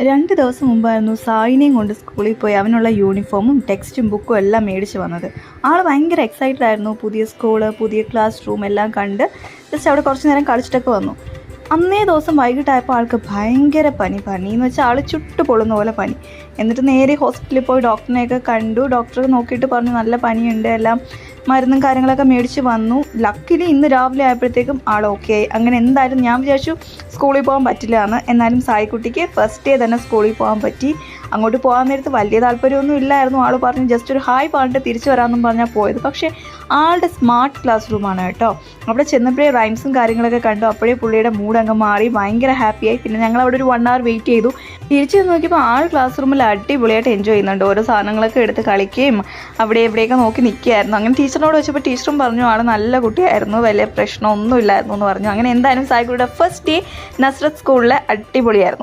2 ദിവസം മുമ്പായിരുന്നു സായിനെയും കൊണ്ട് സ്കൂളിൽ പോയി അവനുള്ള യൂണിഫോമും ടെക്സ്റ്റും ബുക്കും എല്ലാം മേടിച്ച് വന്നത്. ആൾ ഭയങ്കര എക്സൈറ്റഡ് ആയിരുന്നു. പുതിയ സ്കൂള്, പുതിയ ക്ലാസ് റൂം എല്ലാം കണ്ട് ജസ്റ്റ് അവിടെ കുറച്ച് നേരം കളിച്ചിട്ടൊക്കെ വന്നു. അന്നേ ദിവസം വൈകിട്ടായപ്പോൾ ആൾക്ക് ഭയങ്കര പനിയെന്ന് വെച്ചാൽ ആൾ ചുട്ടു പൊള്ളുന്ന പോലെ പനി. എന്നിട്ട് നേരെ ഹോസ്പിറ്റലിൽ പോയി ഡോക്ടറിനെയൊക്കെ കണ്ടു. ഡോക്ടർ നോക്കിയിട്ട് പറഞ്ഞു നല്ല പനിയുണ്ട്, എല്ലാം മരുന്നും കാര്യങ്ങളൊക്കെ മേടിച്ച് വന്നു. ലക്കിലി ഇന്ന് രാവിലെ ആയപ്പോഴത്തേക്കും ആൾ ഓക്കെ ആയി. അങ്ങനെ എന്തായാലും ഞാൻ വിചാരിച്ചു സ്കൂളിൽ പോകാൻ പറ്റില്ല എന്ന്. എന്നാലും സായിക്കുട്ടിക്ക് ഫസ്റ്റ് ഡേ തന്നെ സ്കൂളിൽ പോകാൻ പറ്റി. അങ്ങോട്ട് പോകാൻ നേരത്ത് വലിയ താല്പര്യമൊന്നും ഇല്ലായിരുന്നു. ആൾ പറഞ്ഞു ജസ്റ്റ് ഒരു ഹായ് പറഞ്ഞിട്ട് തിരിച്ചു വരാമെന്നും പറഞ്ഞാൽ പോയത്. പക്ഷേ ആളുടെ സ്മാർട്ട് ക്ലാസ് റൂമാണ് കേട്ടോ. അവിടെ ചെന്നപ്പോഴേ റൈംസും കാര്യങ്ങളൊക്കെ കണ്ടു. അപ്പോഴേ പുള്ളിയുടെ മൂഡ് അങ്ങ് മാറി, ഭയങ്കര ഹാപ്പിയായി. പിന്നെ ഞങ്ങൾ അവിടെ ഒരു 1 hour വെയിറ്റ് ചെയ്തു. തിരിച്ചു നോക്കിയപ്പോൾ ആൾ ക്ലാസ് റൂമിൽ അടിപൊളിയായിട്ട് എൻജോയ് ചെയ്യുന്നുണ്ട്. ഓരോ സാധനങ്ങളൊക്കെ എടുത്ത് കളിക്കുകയും അവിടെ എവിടെയൊക്കെ നോക്കി നിൽക്കുകയായിരുന്നു. അങ്ങനെ ടീച്ചറിനോട് വെച്ചപ്പോൾ ടീച്ചറും പറഞ്ഞു ആൾ നല്ല കുട്ടിയായിരുന്നു, വലിയ പ്രശ്നമൊന്നും ഇല്ലായിരുന്നു എന്ന് പറഞ്ഞു. അങ്ങനെ എന്തായാലും സായിക്കുട്ടിയുടെ ഫസ്റ്റ് ഡേ നസ്രത്ത് സ്കൂളിൽ അടിപൊളിയായിരുന്നു.